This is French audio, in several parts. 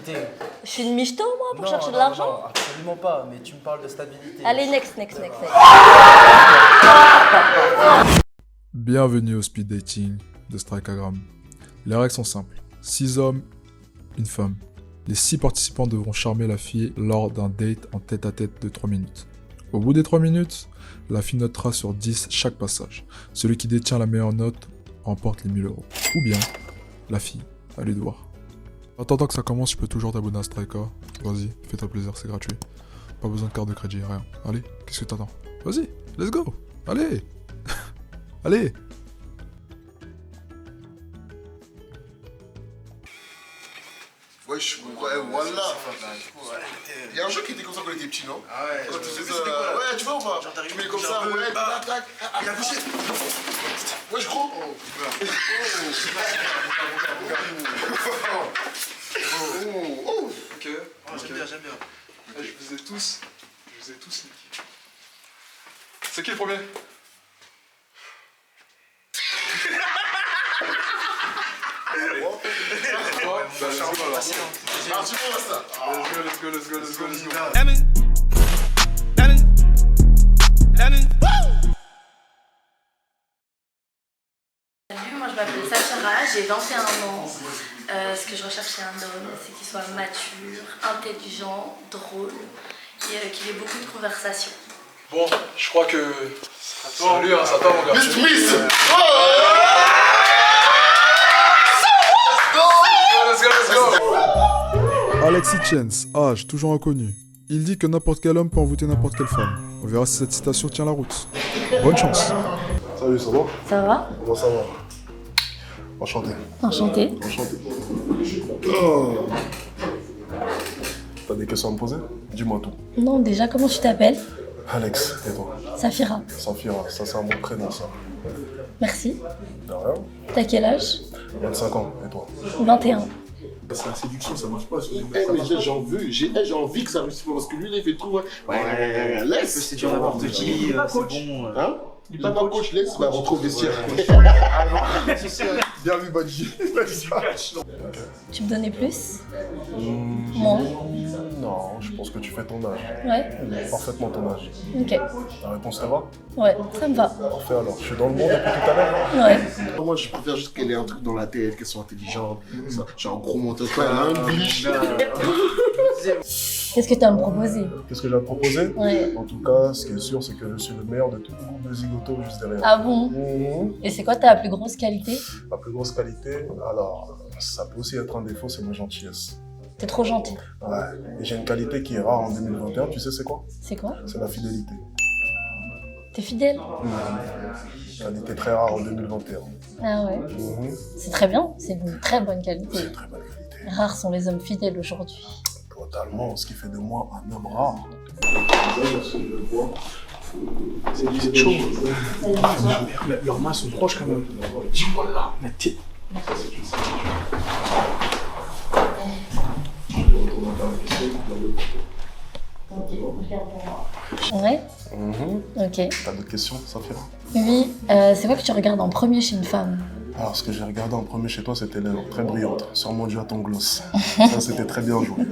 stabilité. Je suis une michto, moi, pour Non, chercher de non, l'argent? non, absolument pas, mais tu me parles de stabilité. Allez, next. Bienvenue au speed dating de Strikeagram. Les règles sont simples. 6 hommes, une femme. Les 6 participants devront charmer la fille lors d'un date en tête-à-tête de 3 minutes. Au bout des 3 minutes, la fille notera sur 10 chaque passage. Celui qui détient la meilleure note remporte les 1000 euros. Ou bien, la fille, à lui de voir. En attendant que ça commence, je peux toujours t'abonner à Striker. Vas-y, fais-toi plaisir, c'est gratuit. Pas besoin de carte de crédit, rien. Allez, qu'est-ce que t'attends? Vas-y, let's go. Allez. Allez. Wesh, ouais, voilà. Il y a un jeu qui était comme ça quand on était petit, non? Ah ouais, quand tu faisais ça. Ouais, tu vois ou pas? Tu mets comme ça, ouais, tac, tac. Il a poussé. Wesh, gros. Ok, j'aime bien. Je vous ai tous niqué. C'est qui le premier? Let's go. Salut, moi je m'appelle Sachara, j'ai 21 ans. Ce que je recherche chez un homme, c'est qu'il soit mature, intelligent, drôle et qu'il ait beaucoup de conversations. Bon, je crois que... Salut, hein, ça t'a mon gars. Miss Smith. Let's go. Alexis Chance, âge toujours inconnu. Il dit que n'importe quel homme peut envoûter n'importe quelle femme. On verra si cette citation tient la route. Bonne chance. Salut, ça va? Ça va? Comment ça va? Enchanté. Enchantée. Enchanté. Oh. T'as des questions à me poser? Dis-moi tout. Non, déjà, comment tu t'appelles? Alex, et toi? Safira. Safira, ça c'est un bon prénom ça. Merci. De rien. T'as quel âge? 25 ans, et toi? 21. C'est la séduction, ça marche pas. Mais j'ai envie que ça réussisse pas parce que lui, il fait tout. Ouais, laisse. C'est dur n'importe qui, c'est bon. Hein? Il est pas ma coach, laisse, va retrouver le vestiaire. Bien vu, Badji. Tu me donnais plus? Moins? Non, je pense que tu fais ton âge. Ouais. Parfaitement ton âge. Ok. La réponse te va? Ouais, ça me va. Parfait alors. Je suis dans le monde depuis tout à l'heure. Ouais. Moi, je préfère juste qu'elle ait un truc dans la tête, qu'elle soit intelligente. J'ai un gros mental. Un biche. Qu'est-ce que t'as à me proposer? Qu'est-ce que j'ai à te proposer? Ouais. En tout cas, ce qui est sûr, c'est que je suis le meilleur de tout le groupe de zigotos juste derrière. Ah bon? Mhm. Et c'est quoi ta plus grosse qualité? La plus grosse qualité, alors, ça peut aussi être un défaut, c'est ma gentillesse. T'es trop gentil. Ouais. Et j'ai une qualité qui est rare en 2021, tu sais c'est quoi? C'est quoi? C'est la fidélité. T'es fidèle? Qualité très rare en 2021. Ah ouais. Mhm. C'est très bien, c'est une très bonne qualité. C'est une très bonne qualité. Rares sont les hommes fidèles aujourd'hui. Totalement, ce qui fait de moi un homme rare. C'est chaud. Leurs mains sont proches quand même. Dis-moi là. Ouais? Mhm. Ok. T'as d'autres questions, Safira? Oui, c'est quoi que tu regardes en premier chez une femme? Alors, ce que j'ai regardé en premier chez toi, c'était les lèvres très brillantes, sûrement dû à ton gloss. Ça, c'était très bien joué.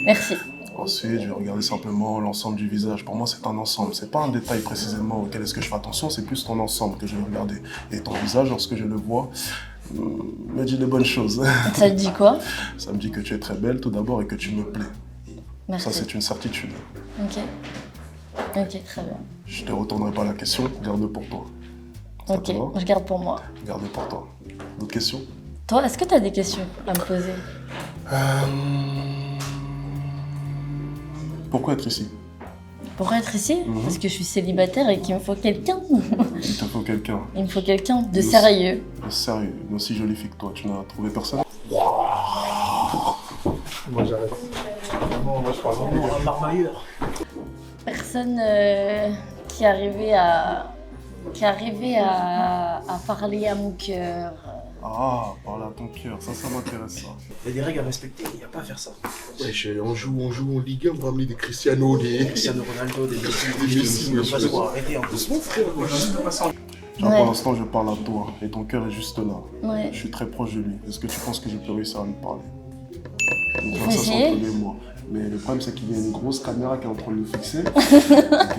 Merci. Ensuite, je vais regarder simplement l'ensemble du visage. Pour moi, c'est un ensemble. C'est pas un détail précisément auquel est-ce que je fais attention, c'est plus ton ensemble que je vais regarder. Et ton visage, lorsque je le vois, me dit des bonnes choses. Ça te dit quoi? Ça me dit que tu es très belle, tout d'abord, et que tu me plais. Merci. Ça, c'est une certitude. Ok. Ok, très bien. Je te retournerai pas la question, garde pour toi. Ça Ok, te va? je garde pour moi. Garde pour toi. D'autres questions? Toi, est-ce que t'as des questions à me poser? Pourquoi être ici? Pour être ici? Parce que je suis célibataire et qu'il me faut quelqu'un. Il te faut quelqu'un Il me faut quelqu'un de sérieux. de sérieux, une aussi jolie fille que toi. Tu n'as trouvé personne? Moi, j'arrête. Moi, je parle en marmailleur. Personne qui arrivait à parler à mon cœur. Ah, parler à ton cœur, ça m'intéresse ça. Il y a des règles à respecter, il n'y a pas à faire ça. Ouais, on joue en Ligue 1, on va amener des Cristiano, des Cristiano Ronaldo, des Messi, Messi, on va se voir, arrêtez un peu. Doucement, frère. Genre, Ouais. pour l'instant, je parle à toi et ton cœur est juste là. Ouais. Je suis très proche de lui. Est-ce que tu penses que je peux réussir à lui parler? Il faut Conversation essayer. entre lui et moi. Mais le problème, c'est qu'il y a une grosse caméra qui est en train de nous fixer. Donc,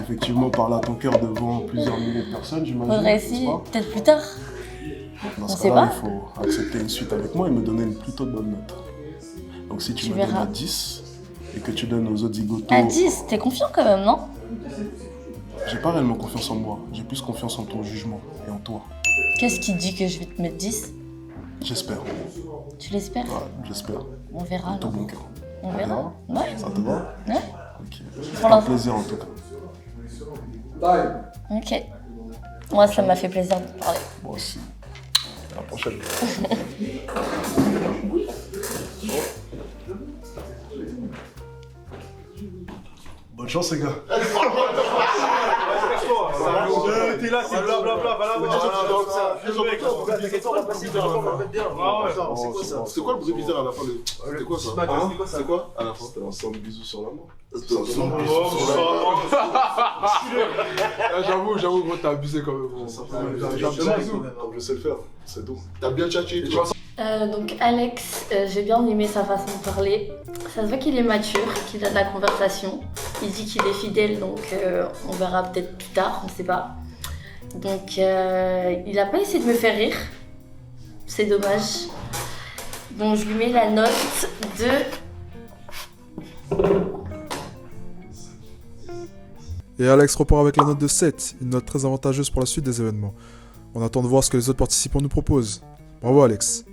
effectivement, parler à ton cœur devant plusieurs milliers de personnes, j'imagine. Faudrait n'est-ce essayer, pas? peut-être plus tard. Dans On ce sait cas-là, pas. il faut accepter une suite avec moi et me donner une plutôt bonne note. Donc si tu Tu me donnes verras. à 10 et que tu donnes aux autres zigotos... À 10, t'es confiant quand même, non? J'ai pas réellement confiance en moi, j'ai plus confiance en ton jugement et en toi. Qu'est-ce qui dit que je vais te mettre 10? J'espère. Tu l'espères? Ouais, j'espère. On verra. De tout alors. bon cœur. On verra. Ouais. Ça te va? Ouais. Ok. Pour Un l'instant. plaisir en tout cas. Ok. Moi, ça m'a fait plaisir de te parler. Moi aussi. À la prochaine. Bonne chance les gars. T'es là, c'est blablabla, C'est quoi le bruit bizarre à la fin? C'était quoi ça? C'est quoi à la fin? C'était un ensemble bisous sur la main. J'avoue, gros, t'as abusé quand même. Gros. Comme je sais le faire, c'est tout. T'as bien tchatché toi? Donc Alex, j'ai bien aimé sa façon de parler. Ça se voit qu'il est mature, qu'il a de la conversation. Il dit qu'il est fidèle, donc on verra peut-être plus tard, on ne sait pas. Donc il n'a pas essayé de me faire rire. C'est dommage. Donc je lui mets la note de... Et Alex repart avec la note de 7, une note très avantageuse pour la suite des événements. On attend de voir ce que les autres participants nous proposent. Bravo Alex.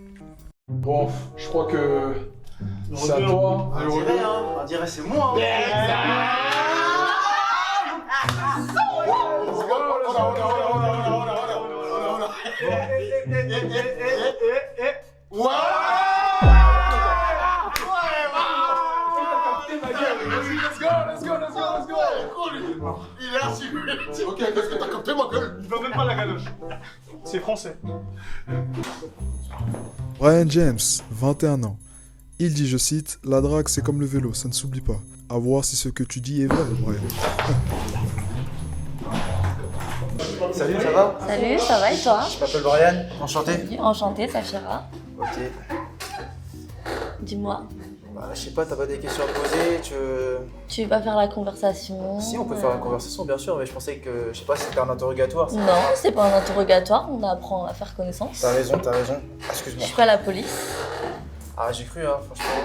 Bon, je crois que c'est à toi. On dirait c'est moi. Il est assis. Ok, qu'est-ce que t'as capté ma gueule? Il veut même pas la galoche. C'est français. Brian James, 21 ans. Il dit, je cite, la drague c'est comme le vélo, ça ne s'oublie pas. À voir si ce que tu dis est vrai, Brian. Salut, ça va? Salut, ça va et toi? Je m'appelle Brian, enchanté. Enchantée, Safira. Ok. Dis-moi, Bah, je sais pas, t'as pas des questions à poser, tu veux pas faire la conversation? Si, on peut faire une conversation, bien sûr, mais je pensais que, je sais pas si c'était un interrogatoire. ça. Non, c'est pas un interrogatoire, on apprend à faire connaissance. T'as raison, t'as raison. Je Excuse-moi. suis pas la police. Ah, j'ai cru, hein, franchement.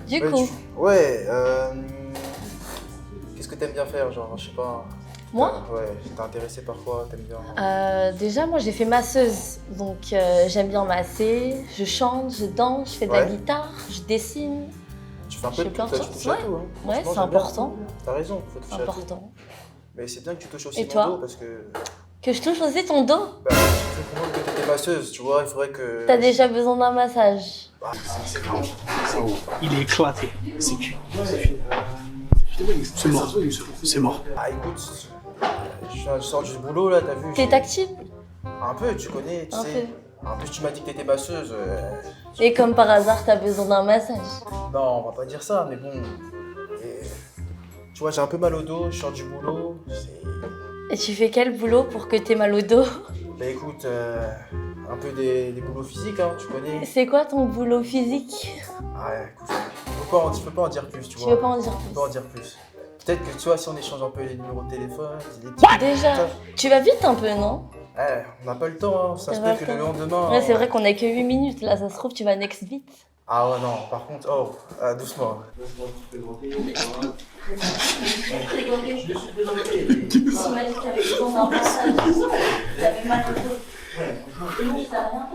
Du Ouais, coup, Ouais, qu'est-ce que t'aimes bien faire, genre, je sais pas. moi, Ouais, t'es intéressé par quoi, t'aimes bien. déjà, moi j'ai fait masseuse, donc j'aime bien masser, je chante, je danse, je fais de la Ouais. guitare, je dessine. Tu fais un je peu fais de plein tout, de toi, tu choses. touches à Ouais. tout, hein. Ouais, Franchement, c'est j'aime bien. important, T'as raison, faut toucher c'est à tout. important. Mais c'est bien que tu touches aussi Et mon toi dos, parce que... Que je touche aussi ton dos? Bah, j'ai cru comprendre que t'étais masseuse, tu vois, il faudrait que... T'as déjà besoin d'un massage? Il est éclaté. C'est cuit. C'est mort. C'est mort. Ah, écoute, je sors du boulot, là, t'as vu. T'es tactile? Un peu, tu connais, tu Un sais. En plus, tu m'as dit que t'étais masseuse. Et comme par hasard, t'as besoin d'un massage? Non, on va pas dire ça, mais bon... Et, tu vois, j'ai un peu mal au dos, je sors du boulot, Et tu fais quel boulot pour que t'aies mal au dos? Bah écoute, un peu des boulots physiques, hein, tu connais. C'est quoi ton boulot physique? Ah, écoute, je peux pas en dire plus, tu Tu vois. veux pas en dire Je peux plus? pas en dire plus. Peut-être que, tu vois, si on échange un peu les numéros de téléphone, les petits... Déjà, tu vas vite un peu, non? On n'a pas le temps, hein. Ça T'as se pas peut le que le temps. lendemain... Ouais, c'est vrai qu'on a que 8 minutes, là, ça se trouve, tu vas next vite. Ah ouais, non, par contre, doucement. Tu m'as dit que t'avais besoin d'un massage. T'avais mal au dos. Et oui, t'as rien.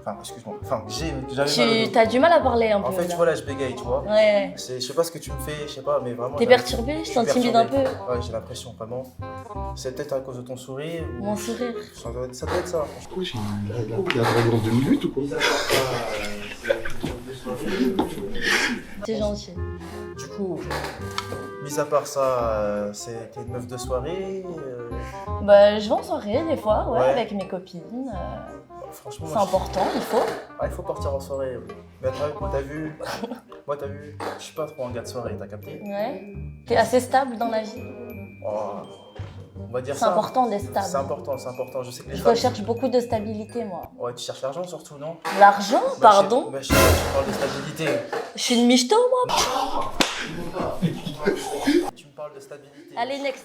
Enfin, excuse-moi. Enfin, j'avais mal au dos. T'as du mal à parler un peu. En fait, là. tu vois, là, je bégaye, tu vois. Ouais. Je sais pas ce que tu me fais, je sais pas, mais vraiment... T'es perturbé? Je suis t'intimide un peu. perturbé. Ouais, j'ai l'impression, vraiment. C'est peut-être à cause de ton sourire. ou- Mon sourire. Ça doit être ça. Oui, il a grandi en 2008 ou quoi? T'es gentil. Du coup, mis à part ça, t'es une meuf de soirée. Bah, je vais en soirée des fois, ouais, Ouais. avec mes copines. Franchement, C'est moi, important, il faut. il faut partir en soirée. Oui. Mais t'as vu, je suis pas trop un gars de soirée, t'as capté? Ouais. T'es assez stable dans la vie. Oh. On va dire C'est ça. important d'être stable. C'est important, c'est important. Je sais que les Je femmes... recherche beaucoup de stabilité, moi. Ouais, tu cherches l'argent surtout, non? L'argent, pardon? Je sais pas, tu parles de stabilité. Je suis une michto, moi. Tu me parles de stabilité. Allez, next.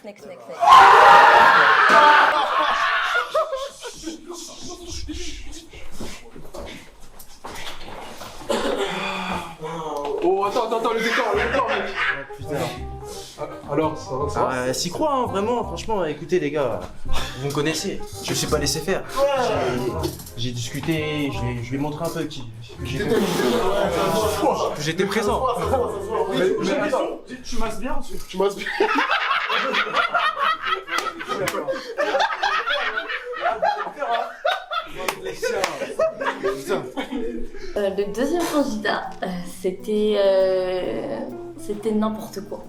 Oh, attends, le décor, mec. Putain. Alors, ça va? S'y croit, hein, vraiment, franchement, écoutez les gars, vous me connaissez, je me suis pas laissé faire. J'ai discuté, je lui ai montré un peu que j'étais présent. Mais attends, tu masses bien? Tu m'as dit. Le deuxième candidat, c'était n'importe quoi.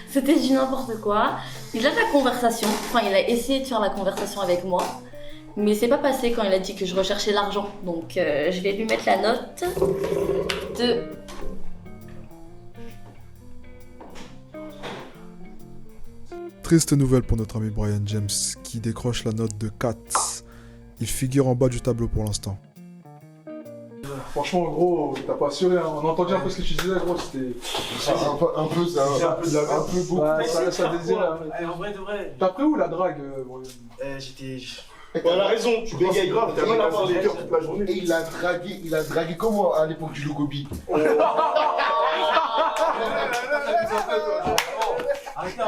C'était du n'importe quoi. Il a de la conversation, enfin il a essayé de faire la conversation avec moi, mais c'est pas passé quand il a dit que je recherchais l'argent. Donc je vais lui mettre la note de... Triste nouvelle pour notre ami Brian James qui décroche la note de 4. Il figure en bas du tableau pour l'instant. Franchement, gros, t'as pas assuré, hein. On a entendu un peu ce que tu disais, gros, c'était... Un peu, ça. Un peu beaucoup. Ouais, ça laisse à désirer. En vrai de vrai, T'as pris où la drague, j'étais... Elle a raison, tu bégayes grave, t'as mal à parler cœur toute la journée. Et il a dragué comment à l'époque du Logobi? Arrêtez.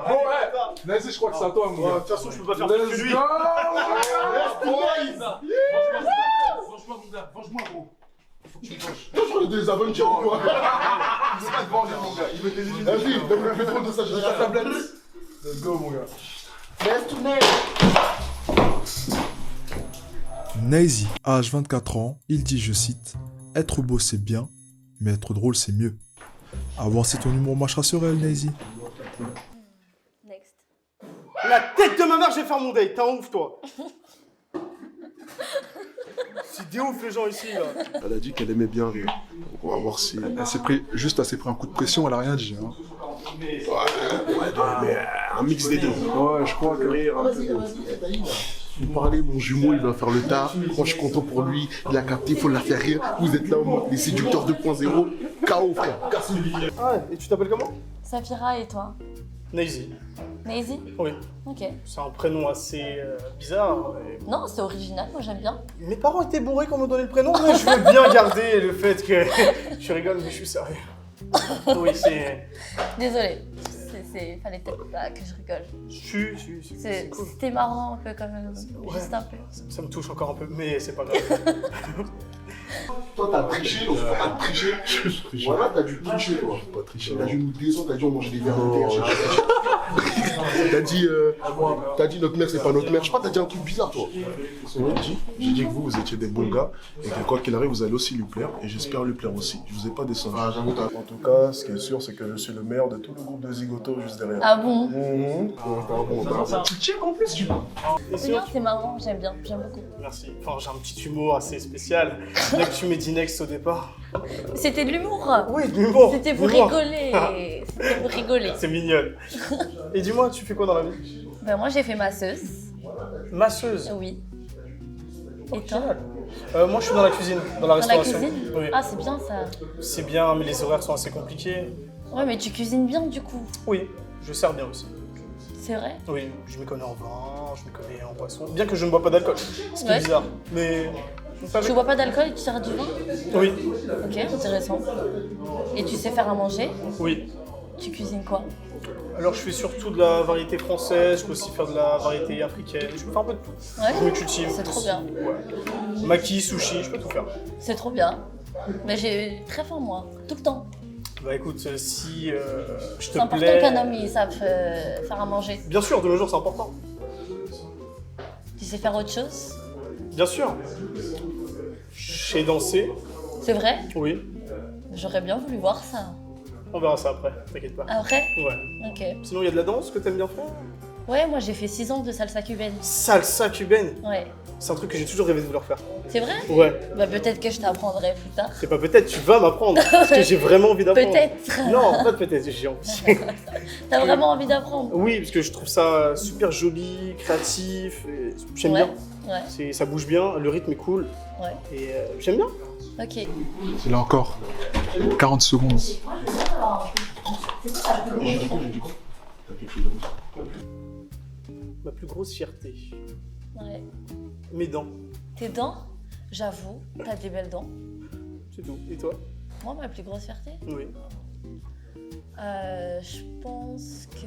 Bon, ouais, vas-y, je crois que c'est à toi, moi. De toute façon, je peux pas faire plus que lui. Venge-moi, gros. Faut que tu me venges. Toi, je connais des aventures ou quoi? Il va te venger, mon gars. Il veut t'éliminer. Vas-y, fais trop de ça, j'ai La tablette. Let's go, mon gars. Laisse tourner. Nazy, âge 24 ans, il dit, je cite, « Être beau c'est bien, mais être drôle c'est mieux. » À voir si ton humour marchera sur elle, Nazy. Next. La tête de ma mère, je vais faire mon date, t'es un ouf toi. C'est des ouf les gens ici là. Elle a dit qu'elle aimait bien rire. On va voir si... Elle s'est pris un coup de pression, elle a rien dit. Hein. mais un mix des deux. Ouais, je crois que... Vas-y, t'as eu là. Vous parlez, mon jumeau, il va faire le taf. Moi, je suis content pour lui. Il a capté, il faut la faire rire. Vous êtes là en mode les séducteurs 2.0. KO, frère. Casse-le. Ah, et tu t'appelles comment? Safira et toi? Nazy. Nazy? Oui. Ok. C'est un prénom assez bizarre. Non, c'est original, moi j'aime bien. Mes parents étaient bourrés quand on me donnait le prénom, mais je veux bien garder le fait que... Je rigole, mais je suis sérieux. Oui, c'est... Désolée. Fallait peut-être pas que je rigole. C'est cool. C'était marrant un peu quand même. Ouais. Juste un peu. Ça me touche encore un peu, mais c'est pas grave. Toi, t'as triché, donc t'as triché. Voilà, t'as dû tricher, toi. Pas tricher. T'as dû nous descendre, t'as dit on mange des verres de terre. T'as dit notre mère, c'est pas notre mère. Je sais pas, t'as dit un truc bizarre, toi. J'ai dit que vous étiez des bons gars et que quoi qu'il arrive, vous allez aussi lui plaire et j'espère lui plaire aussi. Je vous ai pas descendu. Ah, j'avoue, t'as. En tout cas, ce qui est sûr, c'est que je suis le meilleur de tout le groupe de Zigoto juste derrière. Ah bon? Tu check en plus, tu vois. C'est bien, c'est marrant, j'aime bien, j'aime beaucoup. Merci. Enfin, j'ai un petit humour assez spécial. Dès que tu m'as dit next au départ. C'était de l'humour. Oui, de l'humour. C'était pour L'humour. rigoler. C'était pour rigoler. C'est mignonne. Et dis-moi, tu fais quoi dans la vie? Ben moi j'ai fait masseuse. Masseuse. Oui. Et toi? Moi, je suis dans la cuisine, dans la Dans la restauration. cuisine? Oui. Ah c'est bien ça. C'est bien, mais les horaires sont assez compliqués. Ouais mais tu cuisines bien du coup. Oui, je sers bien aussi. C'est vrai? Oui, je m'y connais en vin, je m'y connais en boisson. Bien que je ne bois pas d'alcool, ce qui Ouais. est bizarre. Mais... Tu bois pas d'alcool et tu sers du vin? Oui, Ok, intéressant. Et tu sais faire à manger? oui. Tu cuisines quoi? Alors je fais surtout de la variété française, je peux aussi faire de la variété africaine, je peux faire un peu de tout. Ouais. Je me cultive. C'est trop bien. Ouais. Maki, sushi, je peux tout faire. C'est trop bien. Mais j'ai très faim moi, tout le temps. Bah écoute, si je C'est te important plais... qu'un homme il sache faire à manger. Bien sûr, de nos jours c'est important. Tu sais faire autre chose? Bien sûr. Je sais danser, C'est vrai? oui. J'aurais bien voulu voir ça. On verra ça après, t'inquiète pas. Après? Ouais. Ok. Sinon, il y a de la danse que t'aimes bien faire? Ouais, moi j'ai fait 6 ans de salsa cubaine. Salsa cubaine. Ouais. C'est un truc que j'ai toujours rêvé de vouloir faire. C'est vrai? Ouais. Bah peut-être que je t'apprendrai plus tard. C'est pas peut-être, tu vas m'apprendre. Parce que j'ai vraiment envie d'apprendre. Peut-être. Non, pas peut-être, j'ai envie. T'as vraiment envie d'apprendre? Oui, parce que je trouve ça super joli, créatif. et J'aime Ouais. bien. Ouais. Ça bouge bien, le rythme est cool. Ouais. Et j'aime bien. Ok. C'est là encore. 40 secondes. Ma plus grosse fierté, Ouais. mes dents. Tes dents, j'avoue, t'as des belles dents. C'est tout. Et toi? Moi, ma plus grosse fierté, Oui. je pense que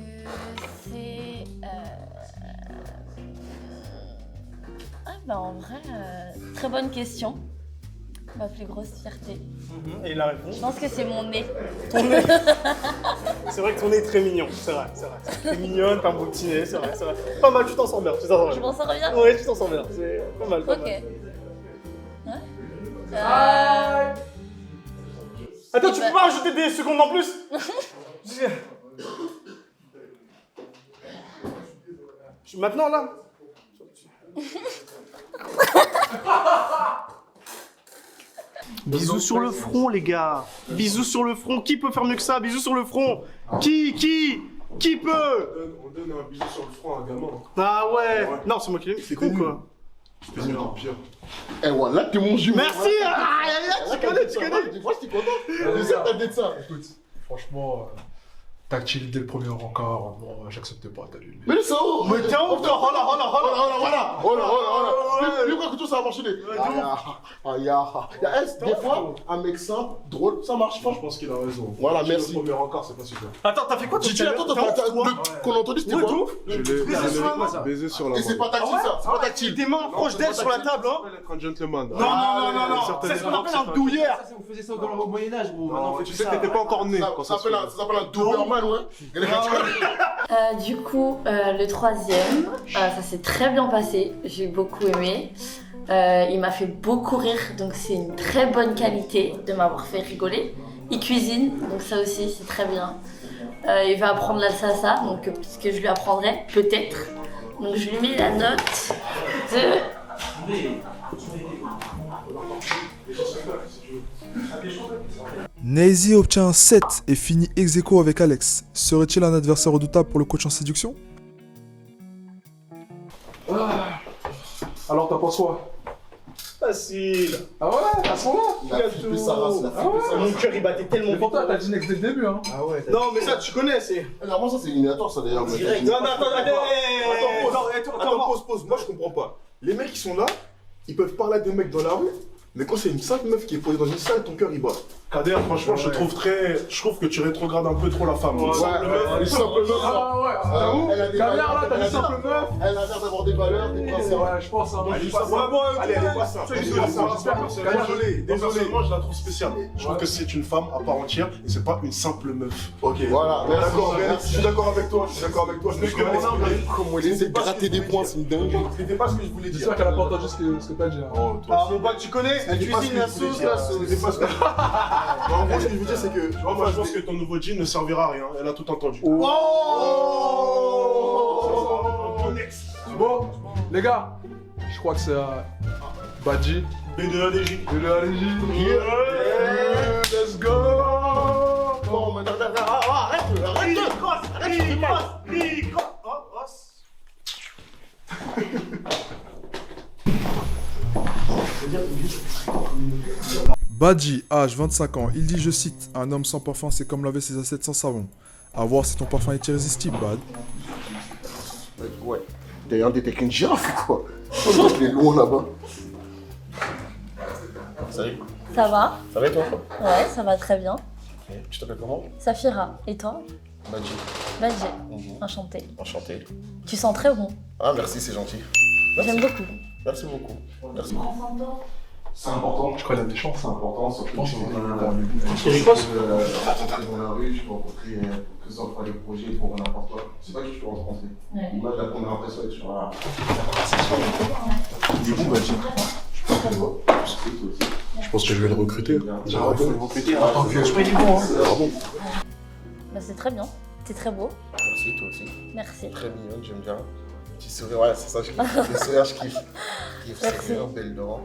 c'est. Ah, bah en vrai, très bonne question. Ma plus grosse fierté. Et la réponse? Je pense que c'est mon nez. Ton nez. C'est vrai que ton nez est très mignon, c'est vrai, c'est vrai. T'es mignonne, t'as un beau petit nez, c'est vrai, c'est vrai. Pas mal, tu t'en sors bien, tu t'en sors Je bien. m'en sors bien? Ouais, tu t'en sors bien, c'est pas mal, pas Ok. mal. Ouais. Attends, Et tu bah- peux pas rajouter des secondes en plus? Maintenant, là? Bisous sur le front, les gars. Bisous sur le front. Qui peut faire mieux que ça? Bisous sur le front. Qui peut? On donne un bisou sur le front à un gamin. Ah ouais. Non, c'est moi qui l'ai mis. C'est con, quoi. C'est mieux en pire. Eh voilà, t'es mon jumeau. Merci. Tu connais. Moi, je suis content. Je sais que t'as dit ça. Écoute, franchement, tactile dès le premier rencard, bon, j'accepte pas, t'as lu. Mais ça, oh, Mais tiens, oh là. Lui, quoi que tout ça va marcher. Des fois, un mec simple, drôle, ça marche pas. Je pense qu'il a raison. Voilà, Le merci. premier rencard, c'est pas super. Attends, t'as fait quoi? Tu attends, qu'on a entendu, c'était Ouais, quoi? tout. Je l'ai baisé sur la Et c'est pas tactile, ça. C'est pas tactile. Tes mains proches d'elle sur la table, hein? être un gentleman. Non. C'est ce qu'on appelle un douillère. Ça, vous faisiez ça au Moyen-Âge, gros. Maintenant, on Non, fait tu plus sais ça. que t'étais pas encore né quand Ça ça se s'appelle un Doberman, ouais. Du coup, le troisième, ça s'est très bien passé. J'ai beaucoup aimé. Il m'a fait beaucoup rire, donc c'est une très bonne qualité de m'avoir fait rigoler. Il cuisine, donc ça aussi c'est très bien. Il va apprendre la salsa, donc ce que je lui apprendrai, peut-être. Donc je lui mets la note de... Nazy obtient un 7 et finit ex aequo avec Alex. Serait-il un adversaire redoutable pour le coach en séduction? Alors, t'as pensé quoi? Facile. Ah ouais, à ce moment-là? Il a flippé sa race, il a flippé sa Mon race. cœur il battait tellement Mais pourtant, vite. t'as dit next dès le début, hein. Ah ouais. Non, mais ça tu connais, c'est. Alors, moi, ça, c'est éliminatoire, ça, d'ailleurs. Direct. Non, attends, Pause. Moi, je comprends pas. Les mecs qui sont là, ils peuvent parler à des mecs dans la rue, mais quand c'est une simple meuf qui est posée dans une salle, ton cœur il bat. Kader, franchement, je trouve que tu rétrogrades un peu trop la femme. Ouais, Les simples meufs, Ah ouais, J'avoue, elle a des Carrière valeurs, là, t'as elle dit a des- simple meuf. Elle a l'air d'avoir des valeurs, des principes. Ouais, je pense, hein. Elle est pas ça. Allez, elle est pas ça. Personnellement, je la trouve spéciale. Je trouve que c'est une femme à part entière et c'est pas une simple meuf. Ok. Voilà, Je suis d'accord avec toi. Je Mais que mon âme, comment il essaie de gratter des points, c'est une dingue. C'était pas ce que je voulais dire. J'espère qu'elle a pas entendu ce que t'as dit. Hein. Oh, toi Ah, aussi. mon pote, tu connais? Elle C'était pas ce cuisine que la je voulais sauce, dire. la sauce. C'était pas ce que- Non, en gros, ce que je veux dire, c'est que, tu vois, moi, je pense que ton nouveau jean ne servira à rien. Elle a tout entendu. Oh. Bon, les gars, je crois que c'est Badji. B de ADJ. Et le Allégie. Let's go. Non, mais arrête, Badji, âge 25 ans, il dit, je cite, un homme sans parfum, c'est comme laver ses assiettes sans savon. À voir si ton parfum est irrésistible, Bad. Ouais. D'ailleurs, t'es qu'une girafe ou quoi? Il est loin là-bas. Salut, Ça va? ça va et toi? Ouais, ça va très bien. Tu t'appelles comment? Safira, et toi? Badji. Badji, enchantée. Enchanté. Tu sens très bon. Ah merci, c'est gentil. J'aime beaucoup. Merci beaucoup. Merci. C'est important. Je crois qu'il a des chances. C'est important, surtout pense si que on c'est est Dans la rue, j'ai rencontré plusieurs fois des projets pour n'importe quoi. C'est pas qui je peux rencontrer. Ouais. L'image, la première impression est sur la. Il est bon, Badji. Je pense que je vais le recruter. Bah, c'est très bien. T'es très beau. Merci, toi aussi. Merci. Très mignonne, j'aime bien. Petit sourire, ouais, c'est ça, je kiffe. Les sourires, je kiffe. Merci. Sourire, belle dent.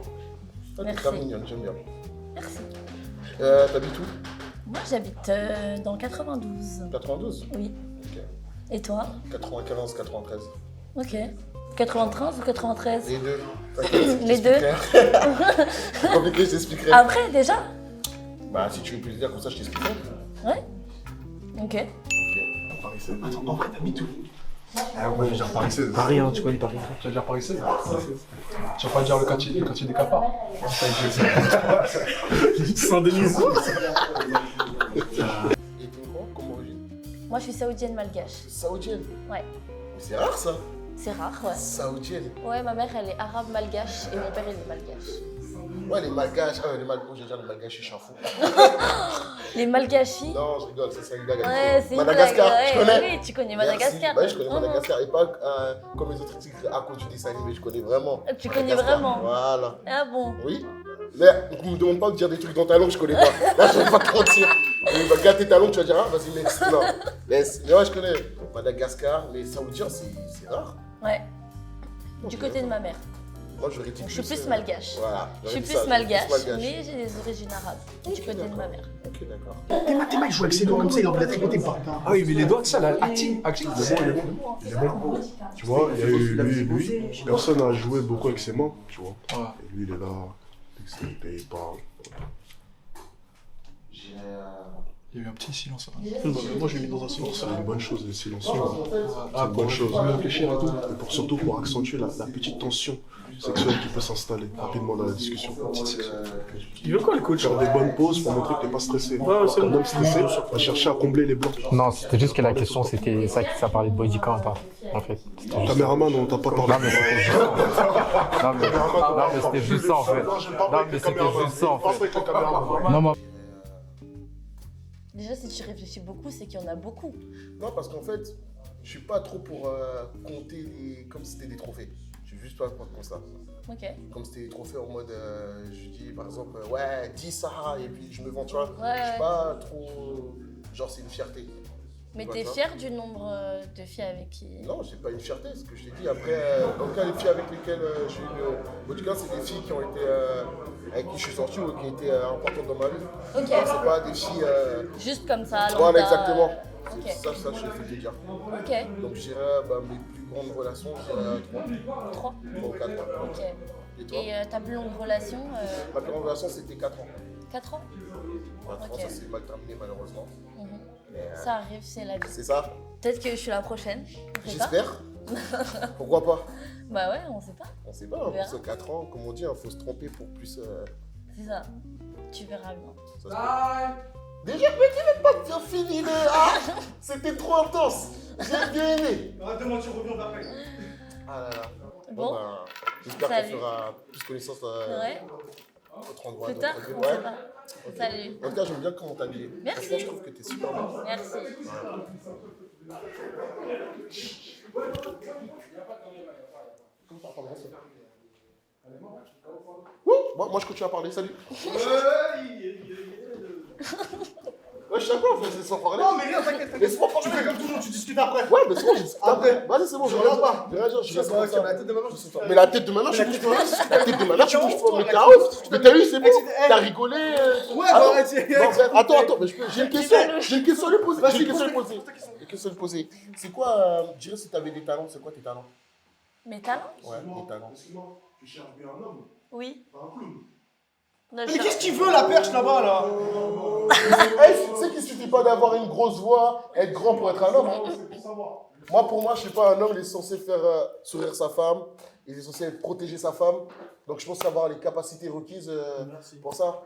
T'es Merci. très mignonne, j'aime bien. Merci. T'habites où? Moi, j'habite dans 92. 92? Oui. Ok. Et toi? 95, 93. Ok. 93 ou 93? Les deux. T'inquiète, Les deux. C'est compliqué, je t'expliquerai. Après, déjà? Bah, si tu veux plus le dire comme ça, je t'expliquerai. Ouais. Ok. Attends, en vrai, t'habites où? Ah ouais, j'ai Paris 16. Paris, hein, tu connais Paris. Tu vas dire Paris 16? Tu vas pas dire le quartier des cafards? Saint-Denis. Et t'es quoi comme origine? Moi, je suis saoudienne malgache. Saoudienne? Ouais. Mais c'est rare ça? C'est rare, ouais. Saoudienne? Ouais, ma mère, elle est arabe malgache et mon père, il est malgache. Ouais, les malgaches. J'ai déjà les malgaches, je suis un fou. Les malgachis? Non, je rigole, c'est une blague. Ouais, c'est une Madagascar, blague, tu ouais, connais? oui, tu connais Merci. Madagascar. Bah oui, je connais Mhm. Madagascar. Et pas comme les autres tigres à cause du dessin animé, je connais vraiment. Tu connais Madagascar. vraiment? Voilà. Ah bon? Oui. Mais on me demande pas de dire des trucs dans ta langue, je connais pas. Là, je vais pas te mentir. On va gâter ta langue, tu vas dire, ah, vas-y, next. Non. Mais ouais, je connais Madagascar, mais saoudien, c'est rare. Ouais. Du côté de ma mère. Moi, j'aurais dit Donc, je suis plus euh, malgache. Voilà. Je suis j'aurais dit plus ça, malgache, plus malgache. mais j'ai des origines arabes. Du côté de ma mère. Ok, d'accord. T'es mal, il joue avec ses doigts comme ça, il enlève la tricoté pas. Ah oui, mais les doigts, ça, là, acting, il est bon. Il est bon. Tu vois, il y a eu lui, personne n'a joué beaucoup avec ses mains, tu vois. Ouais. Et lui, il est là, dextérité, il parle. Il y a eu un petit silence. Moi, je l'ai mis dans un silence. C'est une bonne chose, le silence. C'est Ah, une bonne chose. réfléchir et tout. Et surtout pour accentuer la petite tension sexuelle qui peut s'installer rapidement dans la discussion. Il veut quoi, le coach? Faire des bonnes pauses pour montrer que t'es pas stressé. Ouais, c'est Un bon. homme stressé va chercher à combler les blancs. Non, c'était juste que la question, c'était ça parlait de body count, en fait. Caméraman, on t'a pas parlé. Non, mais c'était juste ça. Non, mais c'était juste ça, en fait. Non, j'aime pas Non, avec mais le c'était caméraman. juste ça, en Pas fait. avec le caméraman. Non, moi. Déjà, si tu réfléchis beaucoup, c'est qu'il y en a beaucoup. Non, parce qu'en fait, je suis pas trop pour compter comme si c'était des trophées. Je suis juste pas pour ça. Ok. Comme c'était des trophées en mode, je dis par exemple, ouais, dis ça, et puis je me vends, tu vois. Ouais, Je suis ouais. pas trop. Genre, c'est une fierté. Mais Tu vois t'es ça? fier du nombre de filles avec qui... Non, c'est pas une fierté, ce que je t'ai dit. Après, dans le cas des filles avec lesquelles j'ai eu une. En tout cas, c'est des filles qui ont été. Avec qui je suis sorti ou qui étaient importantes dans ma vie. Ok. C'est pas des filles. Juste comme ça, Voilà, lambda, exactement. Ok. C'est ça, je l'ai fait te dire. Ok. Donc, je dirais mes plus grandes relations, je dirais 3. 3. 3 ou 4. Ok. Et toi? Et ta plus longue relation Ma plus grande relation, c'était 4 ans. 4 ans? 4 ans, Ok. ça s'est mal terminé malheureusement. Mhm. Mais, Ça arrive, c'est la vie. c'est ça. Peut-être que je suis la prochaine. on sait pas. J'espère. Pourquoi pas? Bah ouais, on sait pas. On sait pas, On hein, verra. parce que 4 ans, comme on dit, il faut se tromper pour plus. C'est ça. Tu verras bien. Ça se peut. Déjà, mais tu n'es pas bien fini de. Ah, c'était trop intense. J'ai bien aimé. Demain, tu reviens après. Ah là là. Bon. Bah, j'espère qu'on Salut. fera plus connaissance Ouais. autre endroit. Plus tard, on Ouais. sait pas. Ok. Salut. En tout cas, j'aime bien comment t'as habillé. Merci. Franchement, je trouve que t'es super bien. Merci. Moi, je continue à parler. Salut. Ouais, je suis d'accord, faut laisser sans parler. Non, mais rien, t'inquiète. Laisse-moi parler. Tu fais comme toujours, tu discutes après. Ouais, mais c'est bon, j'ai discuté après. Vas-y, c'est bon, je regarde pas. Je reste comme ça. La tête de maman, je suis Mais la tête de maintenant, je bouge pas. La tête de maintenant, je bouge pas. Mais t'as ouf. Mais t'as eu, c'est bon. T'as rigolé. Ouais, Attends, bah, arrête. non, attends, mais j'ai une question. J'ai une question à lui poser. J'ai une question à lui poser. Une question à lui poser. C'est quoi, je dirais, si t'avais des talents, c'est quoi tes talents? Mes talents? Ouais, des talents. Excuse-moi, tu cherches bien un homme, Oui. pas un clown. Non, Mais qu'est-ce qu'il veut, la perche, là-bas, là? Tu sais qu'il suffit pas d'avoir une grosse voix, être grand pour être un homme. Hein. C'est pour savoir. Moi, pour moi, je sais pas, un homme, il est censé faire sourire sa femme, il est censé protéger sa femme. Donc, je pense avoir les capacités requises pour ça.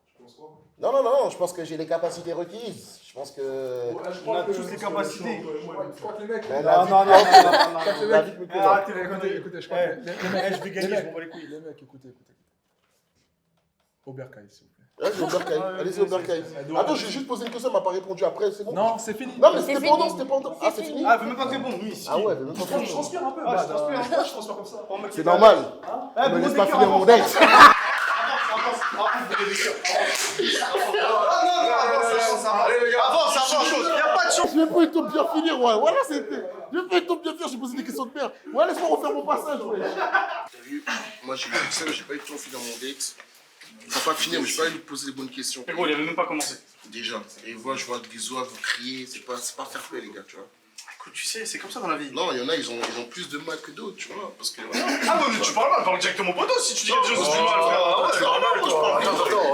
Tu penses quoi? Non, je pense que j'ai les capacités requises. Je pense que. On a tous les capacités. Je crois que les mecs. Mais la vie- Non. la vie me plaît. Arrêtez, Écoutez, je crois que je vais gagner, je m'en bats les couilles. les mecs, écoutez. Oberkai, s'il vous plaît. Allez-y au Berkay. Allez-y au Berkay. Attends, j'ai juste posé une question, elle m'a pas répondu après, c'est bon? Non, c'est fini. Non, mais C'est c'était fini. pendant. Ah, c'est fini? Ah, elle veut même pas te répondre, oui. Ah ouais, mais même pas Je fini. transpire un peu. Ah, je transpire, moi, je transpire comme ça. C'est normal. Ah, Me mais laisse pas finir mon date. Avance. Avance, avance, chose. Y a pas de chose. je vais pas une top bien finir, ouais. Voilà, c'était. Je vais pas une top bien finir, j'ai posé des questions de merde. Ouais, laisse-moi refaire mon passage, ouais. T'as vu, moi j'ai pas eu le temps de finir mon date. Faut pas finir, mais je vais pas lui poser les bonnes questions. Mais gros, il avait même pas commencé. Déjà. Et moi, je vois des oies, vous criez, c'est pas fair play, les gars, tu vois. Écoute, tu sais, c'est comme ça dans la vie. Non, il y en a, ils ont plus de mal que d'autres, tu vois. Parce que. Ah, mais tu parles mal, parle directement poteau si tu dis quelque chose du mal, frère. Ah ouais, tu parles mal, toi.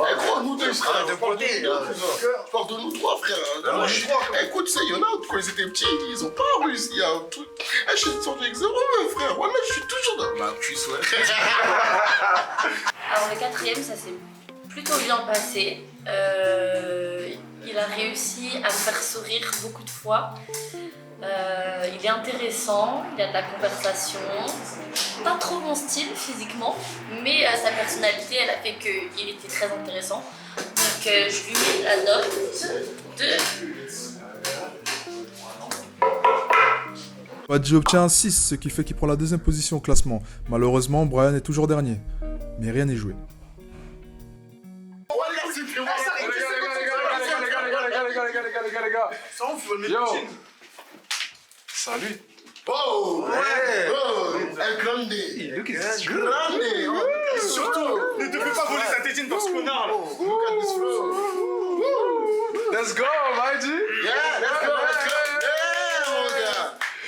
Eh, gros, nous deux, frère. Je parle de nous trois, frère. Moi, je suis trois. Écoute, tu sais, il y en a, quand ils étaient petits, ils ont pas réussi à un truc. Je suis sorti avec 0, frère. Voilà, je suis toujours dans ma cuisse, ouais. Alors le quatrième, ça s'est plutôt bien passé. Il a réussi à me faire sourire beaucoup de fois. Il est intéressant, il a de la conversation. Pas trop mon style physiquement, mais sa personnalité, elle a fait qu'il était très intéressant. Donc je lui mets la note de... Badji obtient un 6, ce qui fait qu'il prend la deuxième position au classement. Malheureusement, Brian est toujours dernier. Mais rien n'est joué. Les gars. Ça on faut le mettre Yo. une. Salut. Oh, ouais. Oh, El Grande. Grande. Surtout, ne te fais pas voler sa tétine par ce connard là. Look at this flow. Let's go, Badji. Yeah, let's go. Yeah, mon gars.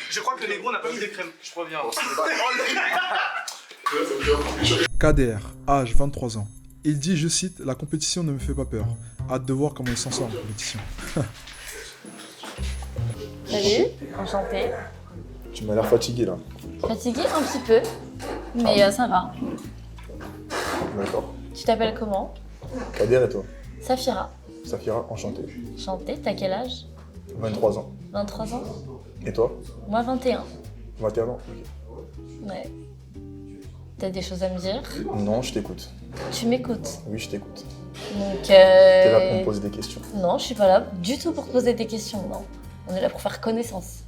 Je crois que le négro n'a pas mis des crèmes. Je reviens. KDR, âge 23 ans. Il dit, je cite, la compétition ne me fait pas peur. Hâte de voir comment il s'en sort en compétition. Salut, enchantée. Tu m'as l'air fatigué là. Fatiguée un petit peu, mais ça va. D'accord. Tu t'appelles comment? Kader et toi? Safira. Safira, enchanté. Enchantée, t'as quel âge? 23 ans. 23 ans? Et toi? Moi 21. 21 ans? Ok. Ouais. T'as des choses à me dire? Non, je t'écoute. Tu m'écoutes? Oui, je t'écoute. Donc T'es là pour me poser des questions. Non, je suis pas là du tout pour poser des questions, non. On est là pour faire connaissance.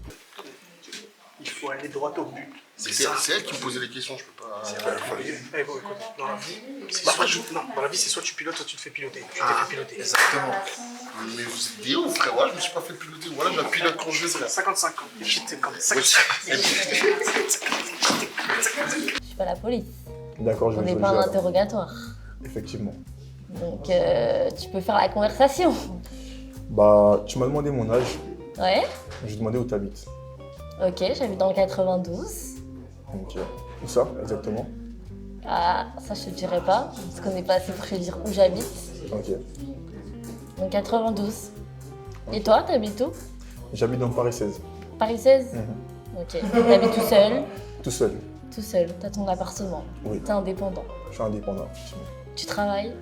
Il faut aller droit au but. C'est elle qui me posait les questions, je peux pas. Eh bon, écoute, dans la vie, c'est soit tu pilotes, soit tu te fais piloter. Tu t'es fait piloter. Exactement. Mais vous êtes des ouf, frère. Ouais, je me suis pas fait piloter. Voilà, je la pilote quand je veux. 55 ans. Shit, comme 5. Je suis pas la police. D'accord, je On vais n'est jouer pas le un jeu, alors. interrogatoire. Effectivement. Donc tu peux faire la conversation. Bah, tu m'as demandé mon âge. Ouais. Je vais demander où t'habites. Ok, j'habite dans le 92. Donc, où ça, exactement? Ah, ça je te dirais pas, parce qu'on n'est pas assez pour te dire où j'habite. Ok. Donc 92. Et toi, t'habites où? J'habite dans Paris 16. Paris 16? Ok. T'habites tout seul? Tout seul. Tout seul, t'as ton appartement. Oui. T'es indépendant. Je suis indépendant, effectivement. Tu travailles?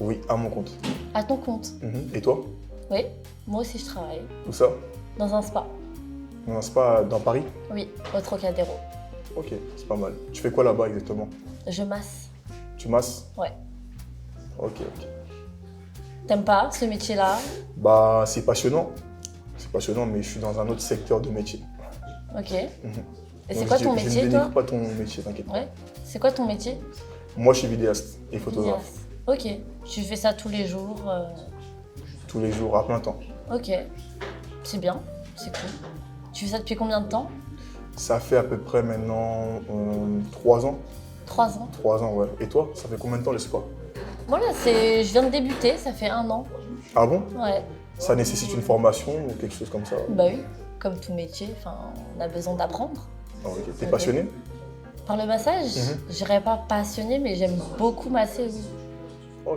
Oui, à mon compte. À ton compte? Et toi? Oui, moi aussi je travaille. Où ça? Dans un spa. Dans un spa dans Paris? Oui, au Trocadéro. Ok, c'est pas mal. Tu fais quoi là-bas exactement? Je masse. Tu masses? Ouais. Ok, ok. T'aimes pas ce métier-là? Bah, c'est passionnant. C'est passionnant, mais je suis dans un autre secteur de métier. Ok. Et c'est Donc, quoi ton Je métier, ne toi? dénigre pas ton métier, t'inquiète pas. Ouais. C'est quoi ton métier? Moi, je suis vidéaste et photographe. Ok. Tu fais ça tous les jours? Tous les jours, à plein temps. Ok. C'est bien, c'est cool. Tu fais ça depuis combien de temps? Ça fait à peu près maintenant 3 ans. 3 ans. 3 ans, ouais. Et toi, ça fait combien de temps le spa? Voilà, je viens de débuter, ça fait 1 an. Ah bon? Ouais. Ça nécessite une formation ou quelque chose comme ça? Bah oui, comme tout métier, on a besoin d'apprendre. Ah, ok. T'es passionné? Par le massage, je dirais pas passionné, mais j'aime beaucoup masser, oui.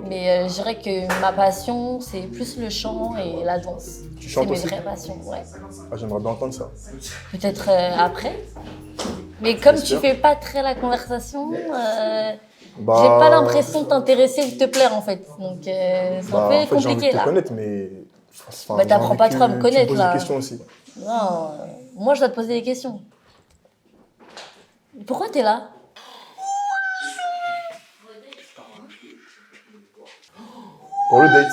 Mais je dirais que ma passion, c'est plus le chant et la danse. Tu chantes aussi? C'est mes vraies passions, ouais. Ah, j'aimerais bien entendre ça. Peut-être après. Mais comme tu fais pas très la conversation, j'ai pas l'impression de t'intéresser ou de te plaire en fait. Donc c'est un peu en fait, compliqué j'ai envie de te là. connaître, mais... Bah t'apprends pas trop à me connaître là. Tu me poses des questions aussi. Non, moi je dois te poser des questions. Pourquoi t'es là? Pour le date.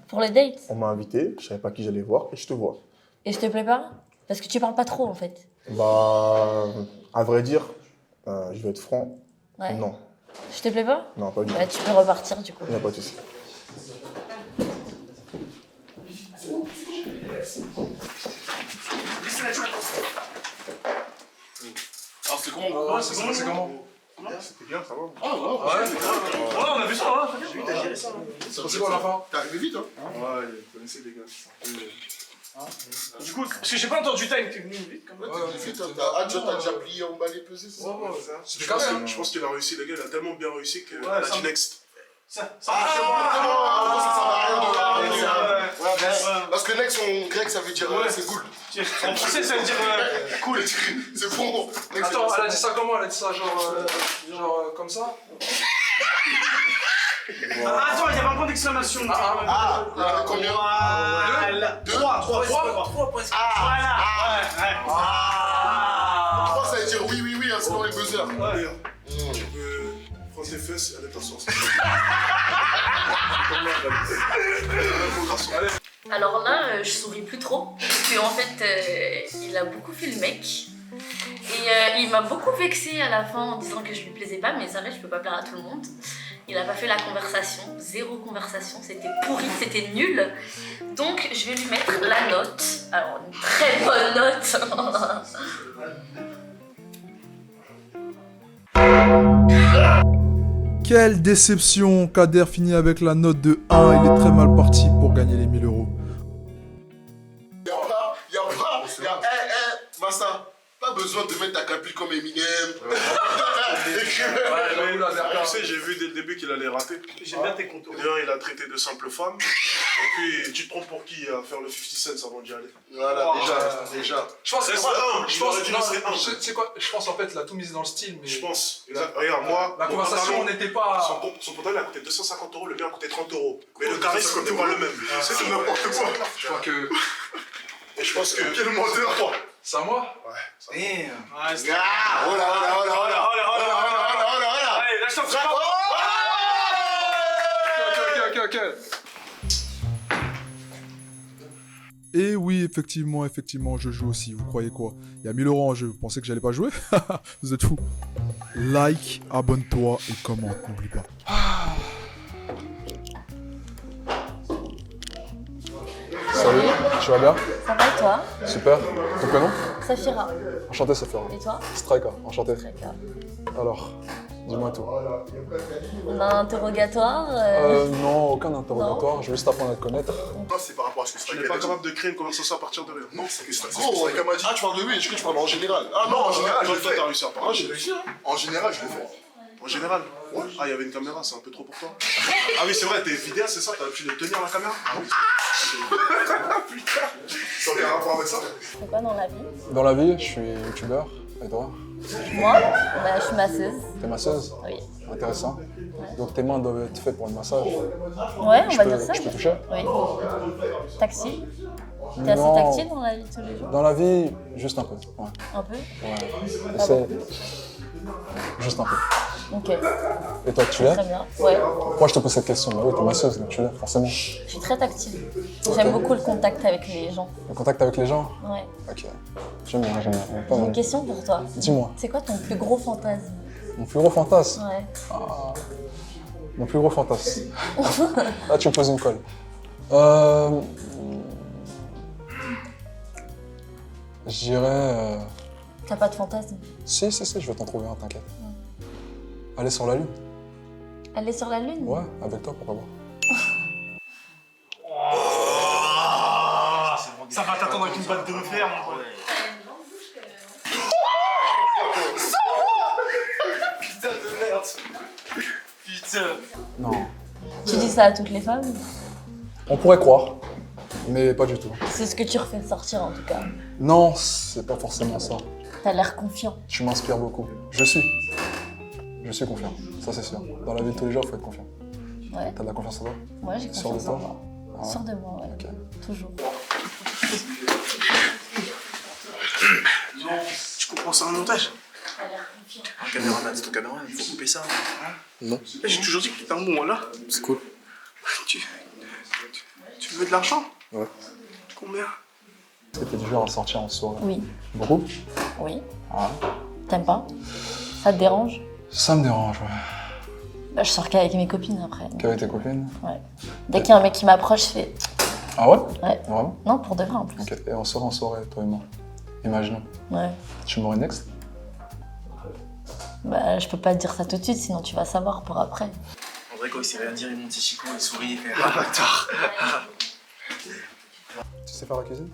Pour le date? On m'a invité, je savais pas qui j'allais voir et je te vois. Et je te plais pas? Parce que tu parles pas trop en fait. Bah, à vrai dire, je vais être franc. Ouais. Non. Je te plais pas? Non, pas du tout. Bah tu peux repartir du coup. Il n'y a pas de souci. Alors c'est comment? Ouais, c'est comment? C'était bien, ça va. Ah ouais, on a vu ça, hein. J'ai vu, t'as géré ça. C'est possible à la fin. T'es arrivé vite, hein? Ouais, vous connaissez les gars. Du coup, parce que j'ai pas entendu time, t'es venu vite comme ça. Ouais, vite, t'as déjà plié, emballé, pesé, c'est ça? Ouais, c'est ça. Je pense, je pense qu'il a réussi, le gars, il a tellement bien réussi qu'il a dit next. Ça sert à rien de la. Parce que next en grec ça veut dire c'est cool. En français ça veut dire cool. C'est bon. Attends, elle a dit ça comment? Elle a dit ça genre comme ça? Attends, il y avait un point d'exclamation. Combien? 3 points. Voilà. Ça veut dire oui, hein, c'est dans les buzzers. Tu peux prendre tes fesses et aller t'asseoir. Alors là, je souris plus trop, parce qu'en fait, il a beaucoup fait le mec. Et il m'a beaucoup vexée à la fin en disant que je lui plaisais pas, mais c'est vrai, je peux pas plaire à tout le monde. Il a pas fait la conversation, 0 conversation, c'était pourri, c'était nul. Donc je vais lui mettre la note, alors une très bonne note. Quelle déception! Kader finit avec la note de 1, il est très mal parti pour gagner les 1000 €. Massa, pas besoin de mettre ta capule comme Eminem. Tu sais, j'ai vu dès le début qu'il allait rater. J'aime bien tes contours. D'ailleurs, il a traité de simple femme. Et puis, tu te prends pour qui à faire le 50 cents avant d'y aller? Voilà, déjà. Je pense que c'est quoi? Je pense en fait, il a tout misé dans le style, mais. Je pense. Regarde, moi. La conversation, on n'était pas. Son pantalon, il a coûté 250 €, le mien a coûté 30 €. Mais le charisme, c'était pas le même. C'est n'importe quoi. Je crois que. Et je pense que. Quel menteur, toi? C'est à moi? Ouais. Oh là. Allez, lâche ton frère. Ok. Et oui, effectivement, je joue aussi. Vous croyez quoi? Il y a 1000 € en jeu. Vous pensez que j'allais pas jouer? Vous êtes fous. Like, abonne-toi et commente, n'oublie pas. Salut, tu vas bien? Ça va et toi? Super. Ton prénom? Safira. Enchanté, Safira. Et toi? Striker, enchanté. D'accord. Alors, dis-moi tout. On a un interrogatoire. Non, aucun interrogatoire. Je veux juste apprendre à te connaître. Non, c'est par rapport à ce que Tu n'es pas capable de créer une conversation à partir de rien. Non, c'est que ça. Gros, tu parles de lui, je crois que tu parles en général. Ah non, en général, je l'ai fait. T'as réussi à parler. J'ai réussi, hein. En général, je l'ai fait. En général? Ouais. Ah, il y avait une caméra, c'est un peu trop pour toi. Ah oui, c'est vrai, t'es vidéaste, c'est ça? T'as l'habitude de tenir la caméra? Ah oui. Putain. Ça a aucun rapport avec ça? Tu fais quoi dans la vie? Dans la vie, je suis youtubeur. Et toi? Moi, je suis masseuse. T'es masseuse? Oui. Intéressant. Donc tes mains doivent être faites pour le massage. Ouais, on va dire ça. Je peux toucher? Oui. Tactile? T'es assez Non. tactile dans la vie de tous les jours? Dans la vie, juste un peu. Ouais. Un peu? Ouais. Ah C'est juste un peu. Ok. Et toi, tu l'es? Très bien. Ouais. Pourquoi je te pose cette question? Bah oui, t'es masseuse, donc tu l'es, forcément. Je suis très tactile. J'aime beaucoup le contact avec les gens. Le contact avec les gens? Ouais. Ok. J'aime bien. Pas J'ai mal. une question pour toi. Dis-moi. C'est quoi ton plus gros fantasme? Mon plus gros fantasme? Ouais. Mon plus gros fantasme. Là, tu me poses une colle. Je dirais... T'as pas de fantasme? Si, je vais t'en trouver un, t'inquiète. Aller sur la Lune? Aller sur la Lune? Ouais, avec toi, pourquoi pas. Ça va t'attendre avec une batte de fer, mon pote. Putain de merde. Putain. Non. Tu dis ça à toutes les femmes? On pourrait croire, mais pas du tout. C'est ce que tu refais sortir en tout cas. Non, c'est pas forcément ça. T'as l'air confiant. Tu m'inspires beaucoup. Je suis confiant, ça c'est sûr. Dans la vie de tous les jours, il faut être confiant. Ouais. T'as de la confiance en toi? Ouais, j'ai Sûr de confiance en toi? moi. Ah ouais? Sûr de moi, ouais. Ok. Toujours. Tu comprends ça en montage? T'as l'air confiant. Un caméraman, c'est ton caméraman, il faut couper ça. Non. J'ai toujours dit que t'étais un bon, là. C'est cool. Tu veux de l'argent? Ouais. Combien? Est-ce que t'es du genre à sortir en soirée? Oui. Beaucoup? Oui. Ah ouais. T'aimes pas? Ça te dérange? Ça me dérange, ouais. Bah, je sors qu'avec mes copines après. Qu'avec tes copines? Ouais. Dès qu'il y a un mec qui m'approche, je fais Ah ouais? Ouais. Vraiment? Non, pour de vrai en plus. Ok, et on sort en soirée, toi et moi. Imaginons. Ouais. Tu m'aurais next? Bah, je peux pas te dire ça tout de suite, sinon tu vas savoir pour après. En vrai, quand il sait rien dire, il monte ses chicots, il sourit, il fait ah bâtard. Tu sais faire la cuisine?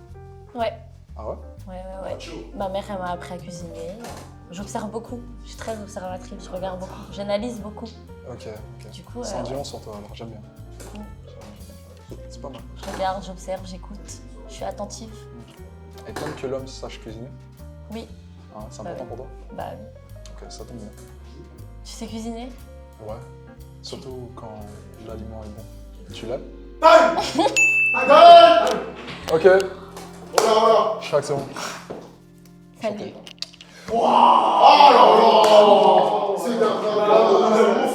Ouais. Ah ouais? Ouais. Ma mère, elle m'a appris à cuisiner. J'observe beaucoup. Je suis très observatrice, je regarde beaucoup. J'analyse beaucoup. Ok. Du coup, C'est endurant sur toi, alors j'aime bien. C'est pas mal. je regarde, j'observe, j'écoute. Je suis attentive. Et t'aimes que l'homme sache cuisiner? Oui. Ah, c'est important pour toi? Bah oui. Ok, ça tombe bien. Tu sais cuisiner? Ouais. Surtout quand l'aliment est bon. Tu l'aimes? Ok. Voilà. Je crois que c'est bon. Salut.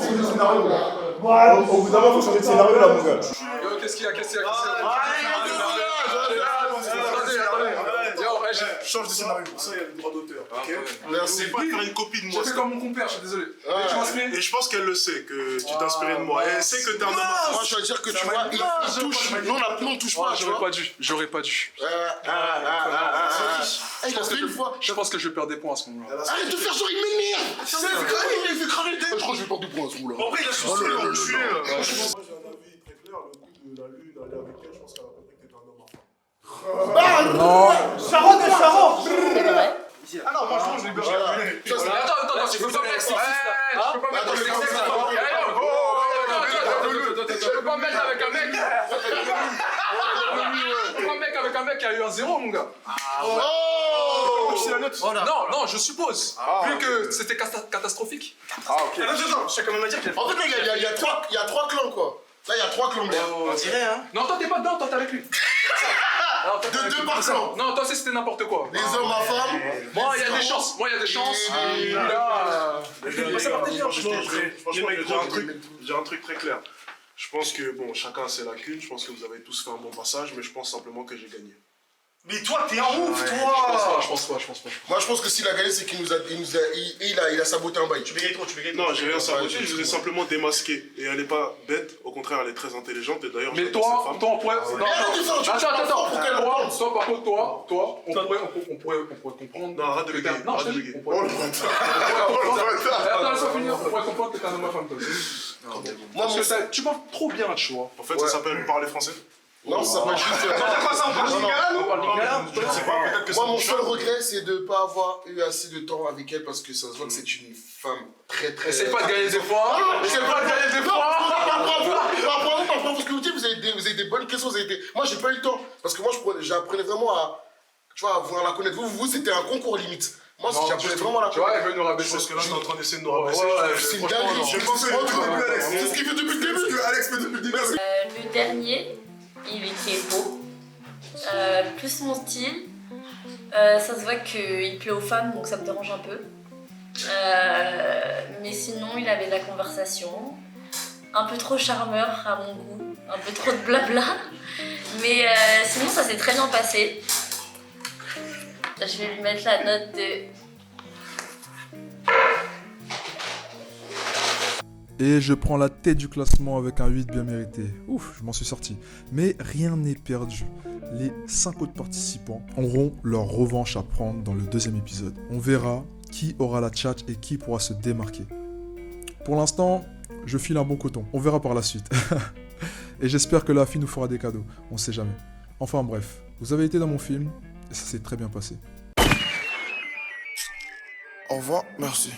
C'est le scénario, là. Au bout d'un moment, faut changer de scénario, là, mon gars. Yo, qu'est-ce qu'il y a? Change de scénario. Pour ça, il y a le droit d'auteur. Ok. Merci. C'est pas faire une copie de moi. J'ai fait comme mon compère, je suis désolé. Et je pense qu'elle le sait, que tu t'es inspiré de moi. Et elle sait que t'es un homme. Moi, je veux dire que tu vois, il touche. Non, on touche pas, tu vois. J'aurais pas dû. Il a fait une fois. Je pense que je vais perdre des points à ce moment-là. Arrête de faire genre, il m'énerve. Il fait cramer le dé. Je crois que je vais perdre du point à ce moment-là. En vrai, il a sucé l'enculé, là. Moi, j'ai un avis très clair. Le coup de la lune, aller avec elle, je pense qu'elle a compris que t'étais un homme. Non. Charon de Charon. C'est vrai. Ah non, franchement, je l'ai bien. Attends, tu peux pas mettre sexiste là. Tu peux pas mettre sexiste là. Tu peux pas mettre avec un mec. Tu peux pas mettre avec un mec qui a eu un 0, mon gars. Non, je suppose. Vu que c'était catastrophique. Attends, je sais quand même à dire qu'il y a. En fait, là, il y a trois clans, quoi. Là, il y a trois clans. On dirait, hein. Non, toi t'es pas dedans, toi t'es avec lui. Deux par clan. Non, toi c'était n'importe quoi. Les hommes à femmes. Moi, il y a des chances. Et là. Franchement, j'ai un truc très clair. Je pense que, bon, chacun a ses lacunes. Je pense que vous avez tous fait un bon passage, mais je pense simplement que j'ai gagné. Mais toi, t'es un ouf, Je toi. pense pas. Moi, je pense que s'il a gagné, c'est qu'il il a saboté un bail. Tu Non, j'ai rien saboté, je vous ai simplement démasqué. Et elle est pas bête, au contraire, elle est très intelligente. Et d'ailleurs, Mais toi, on pourrait. Attends. Toi, par contre, toi, on pourrait comprendre. Non, arrête de bégayer. Non, je te dis. On pourrait comprendre. Attends, laisse-moi finir. On pourrait comprendre que t'es un homme à femme, toi. Parce que tu parles trop bien, tu vois. En fait, ça s'appelle parler français. Non, ça s'appelle juste. Moi, mon seul regret, c'est de ne pas avoir eu assez de temps avec elle parce que ça se voit que c'est une femme très. Essaye pas de gagner des fois. Essaye pas de gagner des fois. Bravo, parce que vous dites, vous avez des bonnes questions. Moi, j'ai pas eu le temps parce que moi, j'apprenais vraiment à. Tu vois, à voir la connaître. Vous, c'était un concours limite. Moi, j'apprenais vraiment à la connaître. Tu vois, elle veut nous Je rabaisser. pense que là, t'es en train d'essayer de nous rabaisser. C'est une dinguerie. Je pense que c'est ce qu'il fait depuis le début. Alex fait depuis le début. Le dernier, il était beau. Plus mon style. Ça se voit qu'il plaît aux femmes, donc ça me dérange un peu. Mais sinon, il avait de la conversation. Un peu trop charmeur à mon goût. Un peu trop de blabla. Mais sinon, ça s'est très bien passé. Je vais lui mettre la note de... Et je prends la tête du classement avec un 8 bien mérité. Ouf, je m'en suis sorti. Mais rien n'est perdu. Les 5 autres participants auront leur revanche à prendre dans le deuxième épisode. On verra qui aura la tchatch et qui pourra se démarquer. Pour l'instant, je file un bon coton. On verra par la suite. Et j'espère que la fille nous fera des cadeaux. On sait jamais. Enfin bref, vous avez été dans mon film et ça s'est très bien passé. Au revoir, merci.